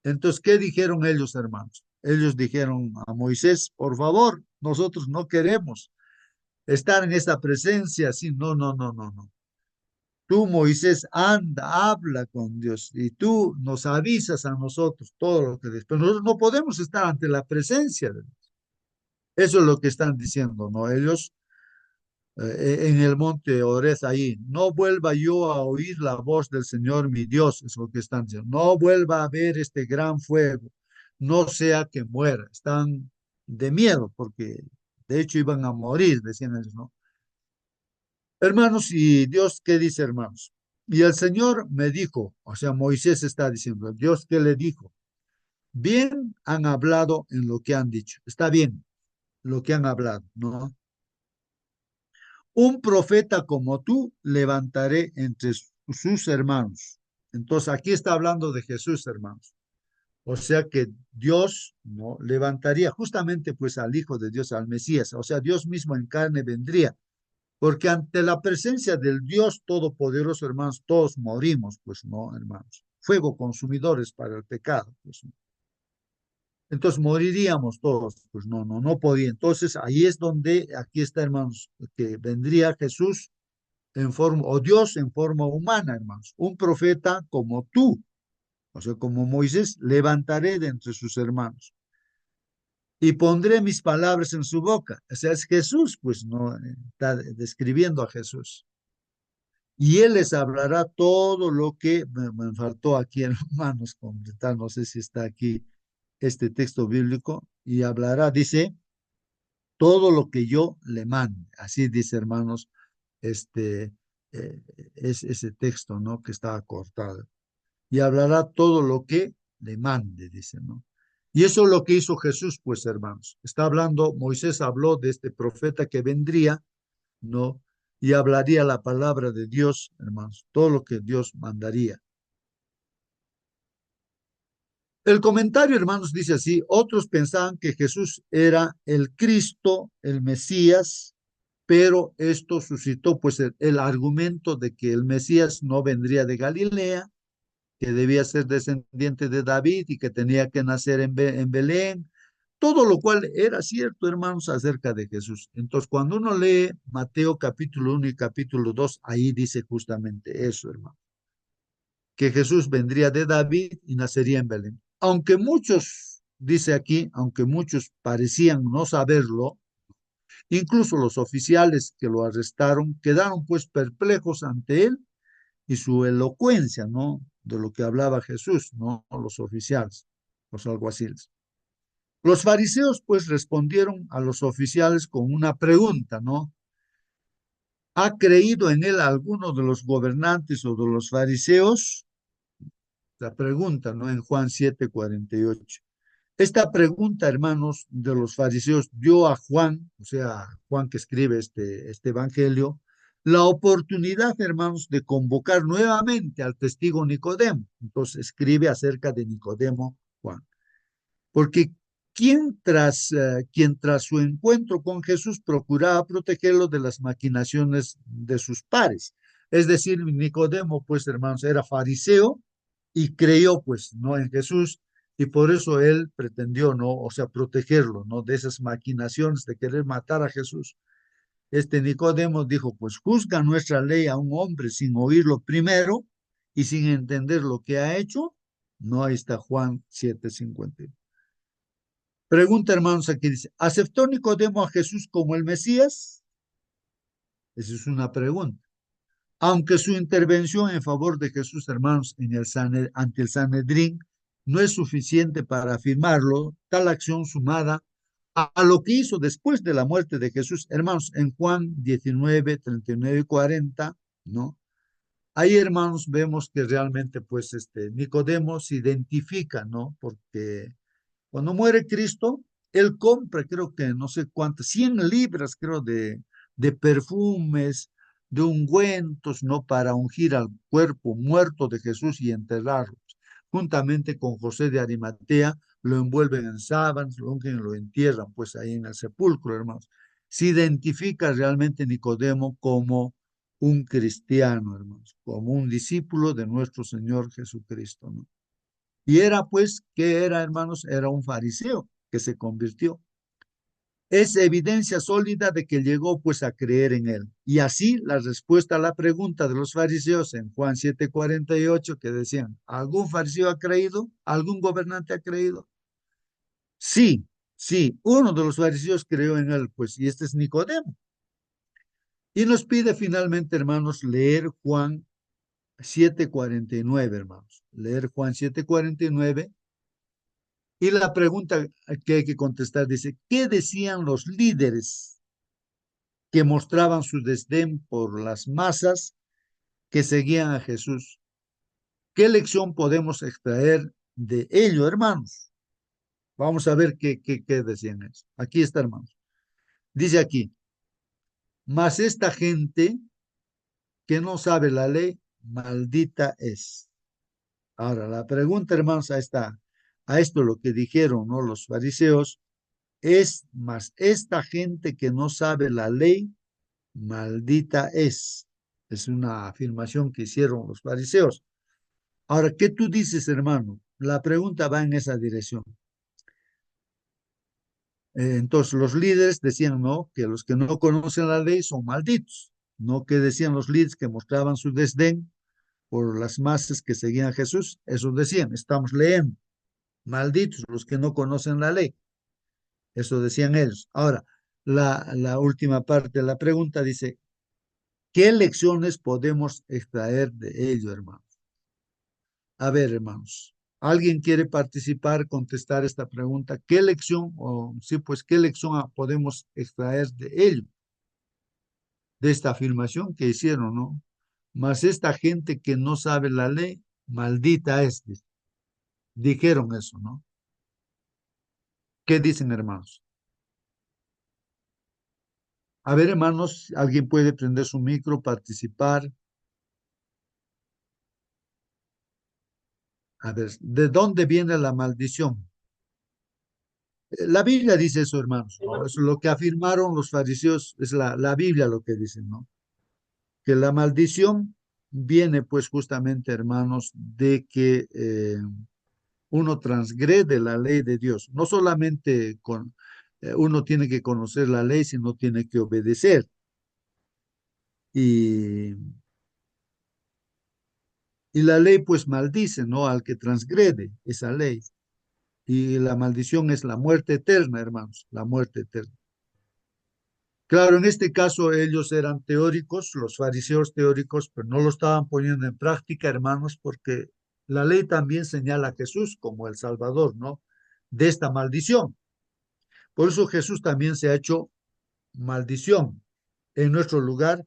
Entonces, ¿qué dijeron ellos, hermanos? Ellos dijeron a Moisés, por favor, nosotros no queremos estar en esta presencia así, no, no, no, no, no. Tú, Moisés, anda, habla con Dios y tú nos avisas a nosotros todo lo que después. Nosotros no podemos estar ante la presencia de Dios. Eso es lo que están diciendo, ¿no? Ellos en el monte Orez ahí, no vuelva yo a oír la voz del Señor mi Dios, es lo que están diciendo, no vuelva a ver este gran fuego, no sea que muera. Están de miedo porque de hecho iban a morir, decían ellos, ¿no? Hermanos, y Dios, ¿qué dice, hermanos? Y el Señor me dijo, o sea, Moisés está diciendo, Dios, ¿qué le dijo? Bien han hablado en lo que han dicho, está bien lo que han hablado, ¿no? Un profeta como tú levantaré entre sus hermanos. Entonces aquí está hablando de Jesús, hermanos. O sea que Dios no levantaría justamente pues al Hijo de Dios, al Mesías. O sea, Dios mismo en carne vendría. Porque ante la presencia del Dios Todopoderoso, hermanos, todos morimos, pues no, hermanos. Fuego consumidores para el pecado, pues no. Entonces moriríamos todos, pues no, no, no podía. Entonces ahí es donde, aquí está, hermanos, que vendría Jesús en forma, o Dios en forma humana, hermanos. Un profeta como tú, o sea, como Moisés, levantaré de entre sus hermanos y pondré mis palabras en su boca. O sea, es Jesús, pues no está describiendo a Jesús. Y él les hablará todo lo que me faltó aquí, hermanos, completar. No sé si está aquí este texto bíblico. Y hablará, dice, todo lo que yo le mande. Así dice, hermanos, este es ese texto, ¿no? Que está cortado. Y hablará todo lo que le mande, dice, ¿no? Y eso es lo que hizo Jesús, pues, hermanos. Está hablando, Moisés habló de este profeta que vendría, ¿no? Y hablaría la palabra de Dios, hermanos, todo lo que Dios mandaría. El comentario, hermanos, dice así, otros pensaban que Jesús era el Cristo, el Mesías, pero esto suscitó pues el argumento de que el Mesías no vendría de Galilea, que debía ser descendiente de David y que tenía que nacer en Belén, todo lo cual era cierto, hermanos, acerca de Jesús. Entonces, cuando uno lee Mateo capítulo 1 y capítulo 2, ahí dice justamente eso, hermano, que Jesús vendría de David y nacería en Belén. Aunque muchos, dice aquí, aunque muchos parecían no saberlo, incluso los oficiales que lo arrestaron quedaron pues perplejos ante él y su elocuencia, ¿no? De lo que hablaba Jesús, ¿no? Los oficiales, los alguaciles. Los fariseos pues respondieron a los oficiales con una pregunta, ¿no? ¿Ha creído en él alguno de los gobernantes o de los fariseos? La pregunta, ¿no? En Juan 7:48. Esta pregunta, hermanos, de los fariseos dio a Juan, o sea, Juan que escribe este evangelio, la oportunidad, hermanos, de convocar nuevamente al testigo Nicodemo. Entonces escribe acerca de Nicodemo Juan. Porque quien tras su encuentro con Jesús procuraba protegerlo de las maquinaciones de sus pares. Es decir, Nicodemo, pues, hermanos, era fariseo y creyó, pues, no en Jesús, y por eso él pretendió, ¿no? O sea, protegerlo, ¿no? De esas maquinaciones de querer matar a Jesús. Este Nicodemo dijo, pues, juzga nuestra ley a un hombre sin oírlo primero y sin entender lo que ha hecho. No, ahí está Juan 7:50. Pregunta, hermanos, aquí dice, ¿aceptó Nicodemo a Jesús como el Mesías? Esa es una pregunta. Aunque su intervención en favor de Jesús, hermanos, ante el Sanedrín no es suficiente para afirmarlo, tal acción sumada a lo que hizo después de la muerte de Jesús, hermanos, en Juan 19:39 y 40, ¿no? Ahí, hermanos, vemos que realmente, pues, Nicodemo se identifica, ¿no? Porque cuando muere Cristo, él compra, creo que no sé cuántas, 100 libras, creo, de perfumes, de ungüentos, ¿no? Para ungir al cuerpo muerto de Jesús y enterrarlo. Juntamente con José de Arimatea, lo envuelven en sábanas, lo ungen y lo entierran, pues ahí en el sepulcro, hermanos. Se identifica realmente Nicodemo como un cristiano, hermanos, como un discípulo de nuestro Señor Jesucristo, ¿no? Y era pues, ¿qué era, hermanos? Era un fariseo que se convirtió. Es evidencia sólida de que llegó pues a creer en él. Y así la respuesta a la pregunta de los fariseos en Juan 7:48 que decían, ¿algún fariseo ha creído? ¿Algún gobernante ha creído? Sí, sí, uno de los fariseos creyó en él, pues, y este es Nicodemo. Y nos pide finalmente, hermanos, leer Juan 7:49, hermanos. Leer Juan 7:49. Y la pregunta que hay que contestar dice, ¿qué decían los líderes que mostraban su desdén por las masas que seguían a Jesús? ¿Qué lección podemos extraer de ello, hermanos? Vamos a ver qué decían eso. Aquí está, hermanos. Dice aquí, mas esta gente que no sabe la ley, maldita es. Ahora, la pregunta, hermanos, a esto lo que dijeron, ¿no? Los fariseos, es más esta gente que no sabe la ley, maldita es. Es una afirmación que hicieron los fariseos. Ahora, ¿qué tú dices, hermano? La pregunta va en esa dirección. Entonces, los líderes decían, no, que los que no conocen la ley son malditos. No que decían los líderes que mostraban su desdén por las masas que seguían a Jesús. Eso decían, estamos leyendo. Malditos los que no conocen la ley. Eso decían ellos. Ahora, la última parte de la pregunta dice, ¿qué lecciones podemos extraer de ello, hermanos? A ver, hermanos, ¿alguien quiere participar, contestar esta pregunta? ¿Qué lección, o sí, pues, qué lección podemos extraer de ello, de esta afirmación que hicieron, ¿no? Mas esta gente que no sabe la ley, maldita es, dijeron eso, ¿no? ¿Qué dicen, hermanos? A ver, hermanos, ¿alguien puede prender su micro, participar? A ver, ¿de dónde viene la maldición? La Biblia dice eso, hermanos, ¿no? Es lo que afirmaron los fariseos, es la Biblia lo que dicen, ¿no? Que la maldición viene, pues, justamente, hermanos, de que uno transgrede la ley de Dios. No solamente uno tiene que conocer la ley, sino tiene que obedecer. Y, y la ley, pues, maldice, ¿no? Al que transgrede esa ley. Y la maldición es la muerte eterna, hermanos, la muerte eterna. Claro, en este caso ellos eran teóricos, los fariseos teóricos, pero no lo estaban poniendo en práctica, hermanos, porque la ley también señala a Jesús como el Salvador, ¿no? De esta maldición. Por eso Jesús también se ha hecho maldición en nuestro lugar,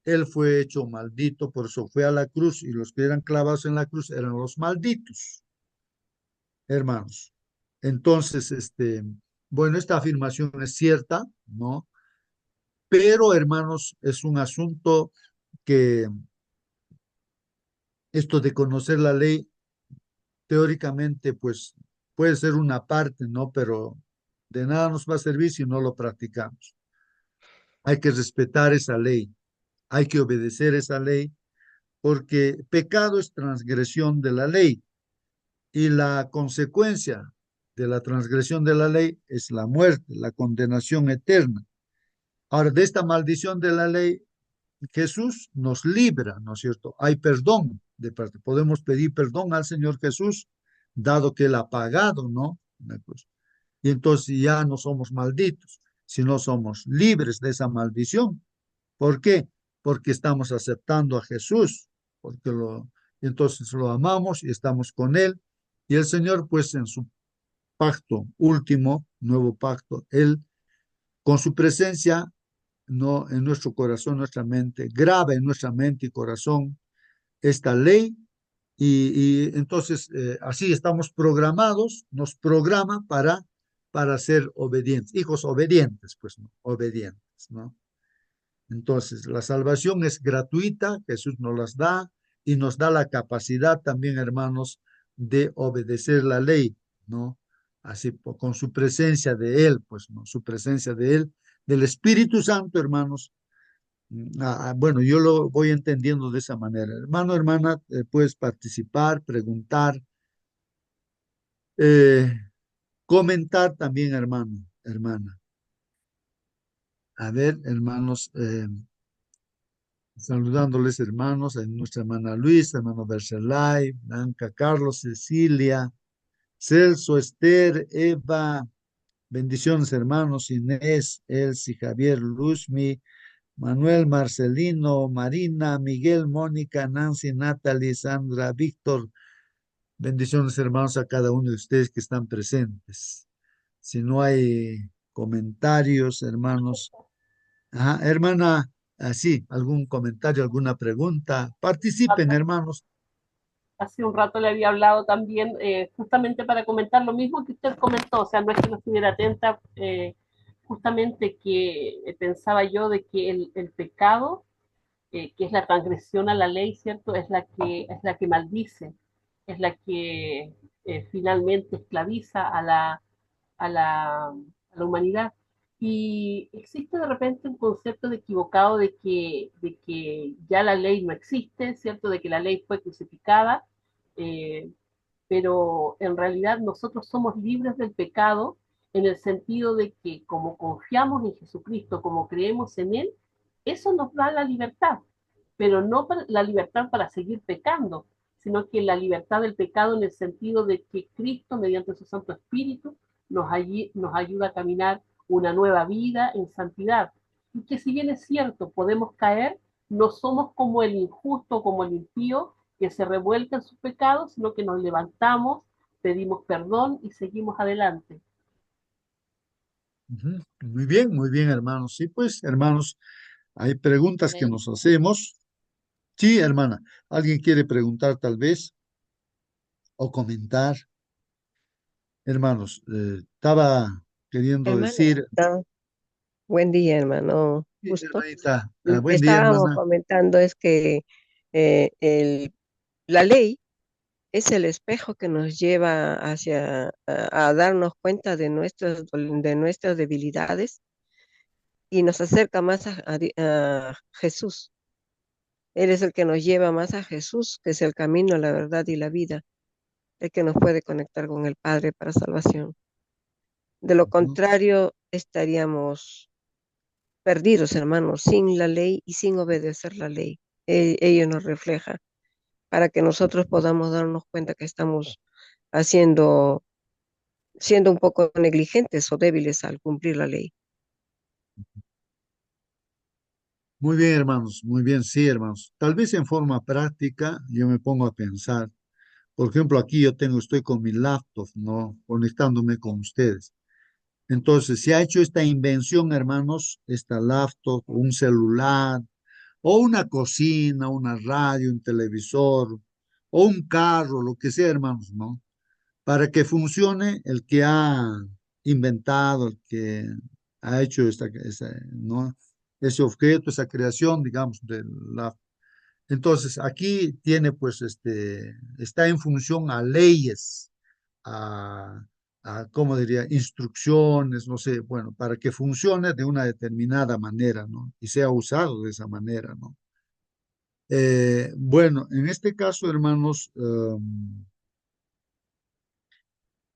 Él fue hecho maldito, por eso fue a la cruz, y los que eran clavados en la cruz eran los malditos, hermanos. Entonces, bueno, esta afirmación es cierta, ¿no? Pero, hermanos, es un asunto que esto de conocer la ley, teóricamente, pues puede ser una parte, ¿no? Pero de nada nos va a servir si no lo practicamos. Hay que respetar esa ley, hay que obedecer esa ley, porque pecado es transgresión de la ley y la consecuencia de la transgresión de la ley es la muerte, la condenación eterna. Ahora, de esta maldición de la ley, Jesús nos libra, ¿no es cierto? Hay perdón de parte. Podemos pedir perdón al Señor Jesús, dado que Él ha pagado, ¿no? Y entonces ya no somos malditos, sino somos libres de esa maldición. ¿Por qué? Porque estamos aceptando a Jesús, porque entonces lo amamos y estamos con Él. Y el Señor, pues en su pacto último, nuevo pacto, Él con su presencia, no en nuestro corazón, nuestra mente, graba en nuestra mente y corazón esta ley y entonces así estamos programados, nos programa para ser obedientes, hijos obedientes, pues, ¿no? Obedientes, ¿no? Entonces, la salvación es gratuita, Jesús nos las da y nos da la capacidad también, hermanos, de obedecer la ley, ¿no? Así, con su presencia de Él, pues, ¿no? Su presencia de Él, del Espíritu Santo, hermanos. Bueno, yo lo voy entendiendo de esa manera. Hermano, hermana, puedes participar, preguntar, eh, comentar también, hermano, hermana. A ver, hermanos, saludándoles, hermanos, a nuestra hermana Luisa, hermano Bercelay, Blanca, Carlos, Cecilia, Celso, Esther, Eva, bendiciones, hermanos, Inés, Elsie, Javier, Luzmi, Manuel, Marcelino, Marina, Miguel, Mónica, Nancy, Natalie, Sandra, Víctor, bendiciones, hermanos, a cada uno de ustedes que están presentes. Si no hay comentarios, hermanos. Ajá, hermana, así, algún comentario, alguna pregunta, participen, hermanos. Hace un rato le había hablado también, justamente para comentar lo mismo que usted comentó, o sea, no es que no estuviera atenta, justamente que pensaba yo de que el pecado, que es la transgresión a la ley, ¿cierto? Es la que maldice, es la que finalmente esclaviza a la humanidad. Y existe de repente un concepto de equivocado de que ya la ley no existe, ¿cierto? De que la ley fue crucificada, eh, pero en realidad nosotros somos libres del pecado en el sentido de que como confiamos en Jesucristo, como creemos en Él, eso nos da la libertad, pero no la libertad para seguir pecando, sino que la libertad del pecado en el sentido de que Cristo, mediante su Santo Espíritu, nos ayuda a caminar una nueva vida en santidad. Y que si bien es cierto, podemos caer, no somos como el injusto, como el impío, que se revuelca en sus pecados, sino que nos levantamos, pedimos perdón y seguimos adelante. Ujú. Muy bien, hermanos. Sí, pues, hermanos, hay preguntas que Amén. nos hacemos. Sí, hermana, ¿alguien quiere preguntar tal vez o comentar? Hermanos, estaba queriendo decir, Hermanita, buen día, hermano. sí, Justo. hermanita, Lo que buen día, estábamos hermana. comentando es que eh, el, la ley es el espejo que nos lleva a darnos cuenta de nuestras debilidades y nos acerca más a Jesús. Él es el que nos lleva más a Jesús, que es el camino, la verdad y la vida, el que nos puede conectar con el Padre para salvación. De lo Ujú. contrario, estaríamos perdidos, hermanos, sin la ley y sin obedecer la ley. Ello nos refleja para que nosotros podamos darnos cuenta que estamos haciendo, siendo un poco negligentes o débiles al cumplir la ley. Muy bien, hermanos, muy bien, sí, hermanos. Tal vez en forma práctica yo me pongo a pensar. Por ejemplo, aquí yo estoy con mi laptop, ¿no? Conectándome con ustedes. Entonces, se ha hecho esta invención, hermanos, esta laptop, un celular, o una cocina, una radio, un televisor, o un carro, lo que sea, hermanos, ¿no? Para que funcione el que ha inventado, el que ha hecho ¿no? Ese objeto, esa creación, digamos, de la... Entonces, aquí tiene, pues, está en función a leyes, a, ¿cómo diría?, instrucciones, no sé, bueno, para que funcione de una determinada manera, ¿no? Y sea usado de esa manera, ¿no? Bueno, en este caso, hermanos,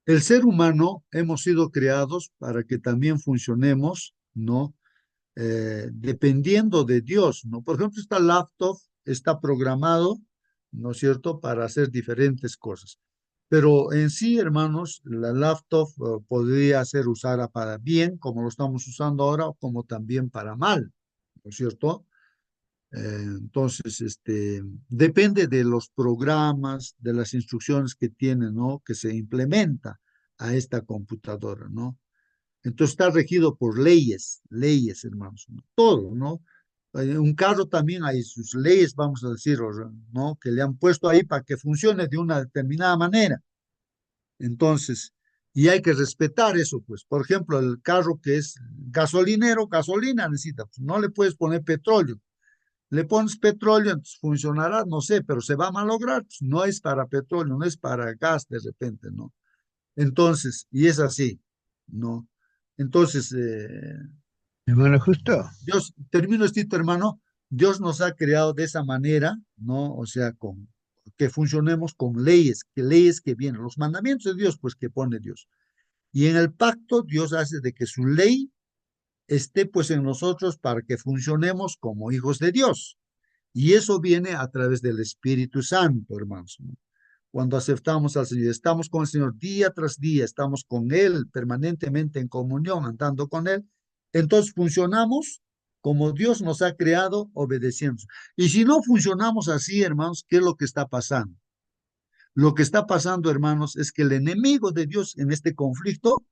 el ser humano hemos sido creados para que también funcionemos, ¿no? Dependiendo de Dios, ¿no? Por ejemplo, esta laptop está programado, ¿no es cierto?, para hacer diferentes cosas. Pero en sí, hermanos, la laptop podría ser usada para bien, como lo estamos usando ahora, como también para mal, ¿no es cierto? Entonces, depende de los programas, de las instrucciones que tiene, ¿no? Que se implementa a esta computadora, ¿no? Entonces está regido por leyes, leyes, hermanos, ¿no? Todo, ¿no? Un carro también hay sus leyes, vamos a decir, ¿no? Que le han puesto ahí para que funcione de una determinada manera. Entonces, y hay que respetar eso, pues. Por ejemplo, el carro que es gasolinero, gasolina necesita, pues, no le puedes poner petróleo. Le pones petróleo, entonces funcionará, no sé, pero se va a malograr, pues no es para petróleo, no es para gas de repente, ¿no? Entonces, y es así, ¿no? Entonces, Hermano, justo. Dios, termino esto, hermano, Dios nos ha creado de esa manera, ¿no? O sea, que funcionemos con leyes, que leyes que vienen, los mandamientos de Dios, pues que pone Dios. Y en el pacto, Dios hace de que su ley esté pues en nosotros para que funcionemos como hijos de Dios. Y eso viene a través del Espíritu Santo, hermanos, ¿no? Cuando aceptamos al Señor, estamos con el Señor día tras día, estamos con Él permanentemente en comunión, andando con Él, entonces funcionamos como Dios nos ha creado, obedeciendo. Y si no funcionamos así, hermanos, ¿qué es lo que está pasando? Lo que está pasando, hermanos, es que el enemigo de Dios en este conflicto,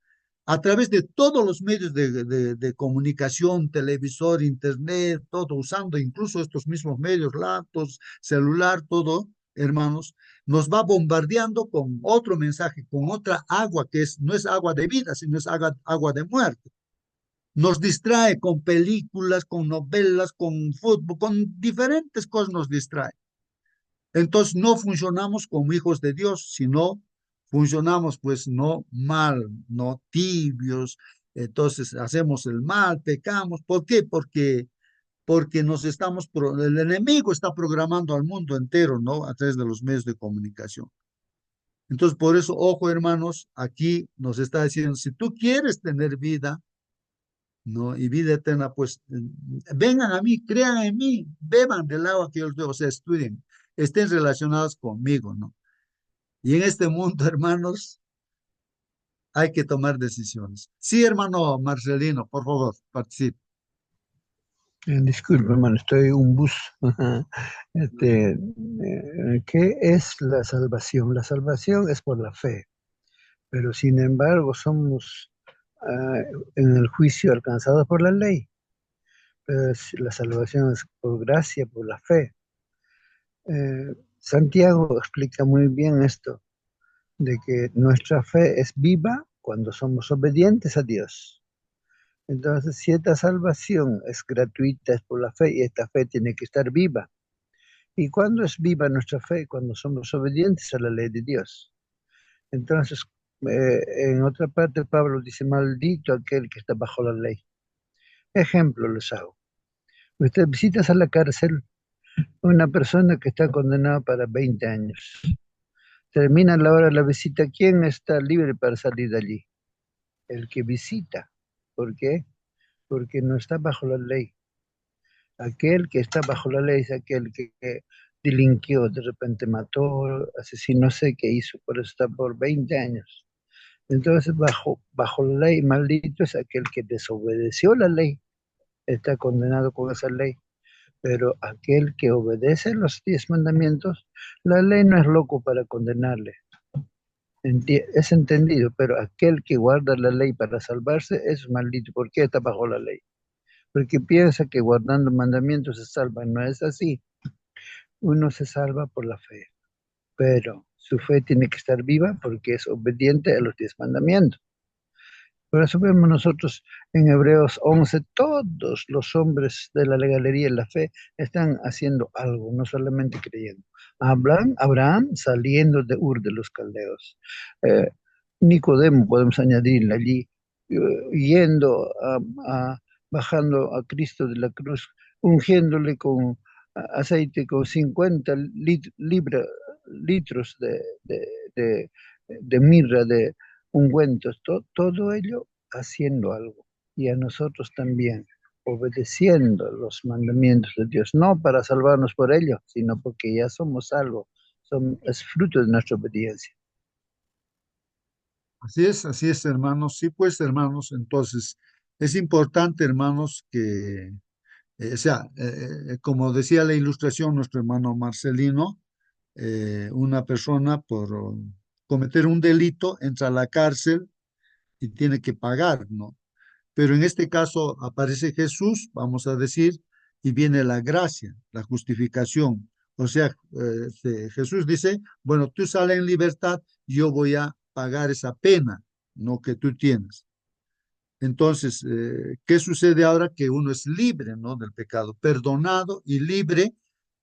a través de todos los medios de comunicación, televisor, internet, todo, usando incluso estos mismos medios, laptops, celular, todo, hermanos, nos va bombardeando con otro mensaje, con otra agua que no es agua de vida, sino es agua de muerte. Nos distrae con películas, con novelas, con fútbol, con diferentes cosas nos distrae. Entonces no funcionamos como hijos de Dios, sino funcionamos pues no mal, no tibios. Entonces hacemos el mal, pecamos. ¿Por qué? Porque el enemigo está programando al mundo entero, ¿no? A través de los medios de comunicación. Entonces, por eso, ojo, hermanos, aquí nos está diciendo, si tú quieres tener vida, ¿no? Y vida eterna, pues vengan a mí, crean en mí, beban del agua que yo les doy, o sea, estudien, estén relacionados conmigo, ¿no? Y en este mundo, hermanos, hay que tomar decisiones. Sí, hermano Marcelino, por favor, participe. Disculpe, hermano, estoy en un bus. ¿Qué es la salvación? La salvación es por la fe, pero sin embargo somos en el juicio alcanzados por la ley. Pero la salvación es por gracia, por la fe. Santiago explica muy bien esto, de que nuestra fe es viva cuando somos obedientes a Dios. Entonces, si esta salvación es gratuita, es por la fe, y esta fe tiene que estar viva. ¿Y cuándo es viva nuestra fe? Cuando somos obedientes a la ley de Dios. Entonces, en otra parte, Pablo dice, maldito aquel que está bajo la ley. Ejemplo les hago. Usted visita a la cárcel una persona que está condenada para 20 años. Termina la hora de la visita, ¿quién está libre para salir de allí? El que visita. ¿Por qué? Porque no está bajo la ley. Aquel que está bajo la ley es aquel que delinquió, de repente mató, asesinó, no sé qué hizo, por eso está por 20 años. Entonces, bajo la ley, maldito es aquel que desobedeció la ley, está condenado con esa ley. Pero aquel que obedece los 10 mandamientos, la ley no es loco para condenarle. Es entendido, pero aquel que guarda la ley para salvarse es maldito. ¿Por qué está bajo la ley? porque piensa que guardando mandamientos se salva. No es así. Uno se salva por la fe, pero su fe tiene que estar viva porque es obediente a los 10 mandamientos. Por eso vemos nosotros en Hebreos 11, todos los hombres de la legalía y la fe están haciendo algo, no solamente creyendo. Abraham saliendo de Ur de los Caldeos. Eh, Nicodemo podemos añadirle allí, yendo bajando a Cristo de la cruz, ungiéndole con aceite con 50 litros de, de mirra, de ungüentos, todo ello haciendo algo. Y a nosotros también, obedeciendo los mandamientos de Dios, no para salvarnos por ello, sino porque ya somos salvos, es fruto de nuestra obediencia. Así es, hermanos. Sí, pues, hermanos, entonces es importante, hermanos, que, como decía la ilustración, nuestro hermano Marcelino, una persona por cometer un delito entra a la cárcel y tiene que pagar, ¿no? Pero en este caso aparece Jesús, vamos a decir, y viene la gracia, la justificación. O sea, Jesús dice, bueno, tú sales en libertad, yo voy a pagar esa pena, no que tú tienes. Entonces, ¿qué sucede ahora? Que uno es libre, ¿no? Del pecado, perdonado y libre,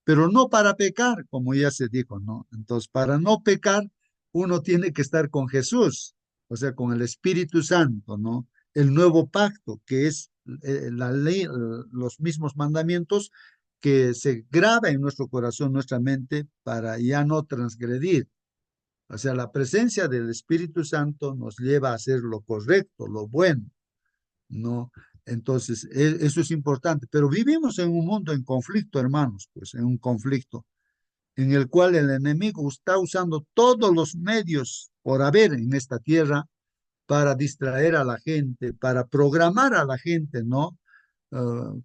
pero no para pecar, como ya se dijo, ¿no? Entonces, para no pecar, uno tiene que estar con Jesús, o sea, con el Espíritu Santo, ¿no? El nuevo pacto, que es la ley, los mismos mandamientos que se graba en nuestro corazón, nuestra mente, para ya no transgredir. O sea, la presencia del Espíritu Santo nos lleva a hacer lo correcto, lo bueno. ¿No? Entonces, eso es importante, pero vivimos en un mundo en conflicto, hermanos, pues en un conflicto en el cual el enemigo está usando todos los medios por haber en esta tierra para distraer a la gente, para programar a la gente, ¿no?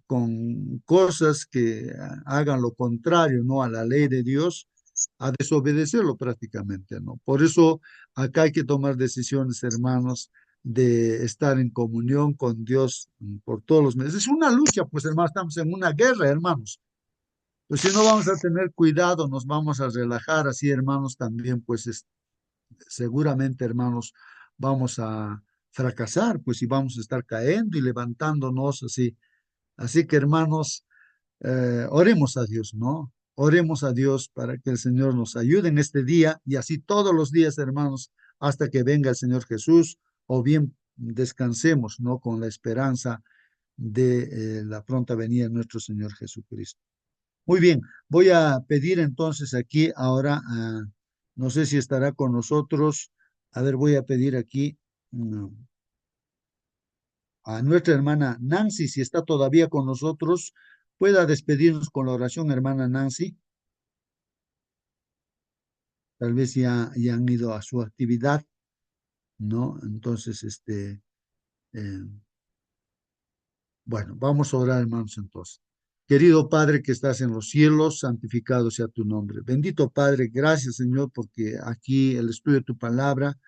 Con cosas que hagan lo contrario, ¿no? A la ley de Dios, a desobedecerlo prácticamente, ¿no? Por eso acá hay que tomar decisiones, hermanos, de estar en comunión con Dios por todos los medios. Es una lucha, pues, hermanos, estamos en una guerra, hermanos. Pues si no vamos a tener cuidado, nos vamos a relajar así, hermanos, también, pues, seguramente, hermanos, vamos a fracasar, pues, y vamos a estar cayendo y levantándonos así. Así que, hermanos, oremos a Dios, ¿no? Oremos a Dios para que el Señor nos ayude en este día y así todos los días, hermanos, hasta que venga el Señor Jesús, o bien descansemos, ¿no? Con la esperanza de la pronta venida de nuestro Señor Jesucristo. Muy bien, voy a pedir entonces aquí ahora, no sé si estará con nosotros, a ver, voy a pedir aquí a nuestra hermana Nancy, si está todavía con nosotros, pueda despedirnos con la oración, hermana Nancy. Tal vez ya han ido a su actividad, ¿no? Entonces, eh, bueno, vamos a orar, hermanos, entonces. Querido Padre que estás en los cielos, santificado sea tu nombre. Bendito Padre, gracias, Señor, porque aquí el estudio de tu palabra,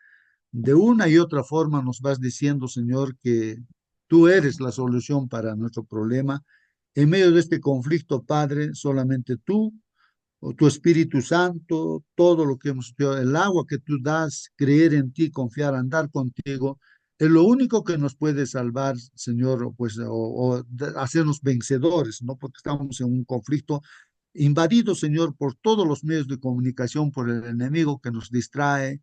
de una y otra forma nos vas diciendo, Señor, que tú eres la solución para nuestro problema. En medio de este conflicto, Padre, solamente tú o tu Espíritu Santo, todo lo que hemos estudiado, el agua que tú das, creer en ti, confiar, andar contigo, es lo único que nos puede salvar, Señor, pues, o hacernos vencedores, ¿no? Porque estamos en un conflicto invadido, Señor, por todos los medios de comunicación, por el enemigo que nos distrae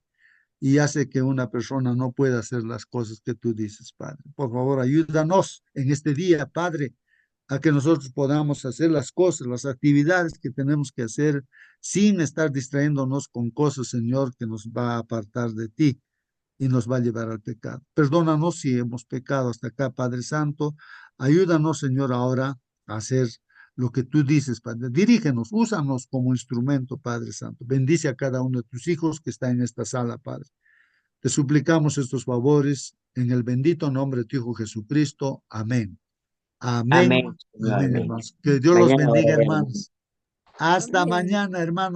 y hace que una persona no pueda hacer las cosas que tú dices, Padre. Por favor, ayúdanos en este día, Padre, a que nosotros podamos hacer las cosas, las actividades que tenemos que hacer sin estar distrayéndonos con cosas, Señor, que nos va a apartar de ti y nos va a llevar al pecado. Perdónanos si hemos pecado hasta acá, Padre Santo. Ayúdanos, Señor, ahora a hacer lo que tú dices, Padre. Dirígenos, úsanos como instrumento, Padre Santo. Bendice a cada uno de tus hijos que está en esta sala, Padre. Te suplicamos estos favores en el bendito nombre de tu Hijo Jesucristo. Amén. Amén. Amén, Señor, Amén, amén. hermanos. Que Dios los Mañana bendiga, oraremos. hermanos. Hasta Amén. mañana, hermanos.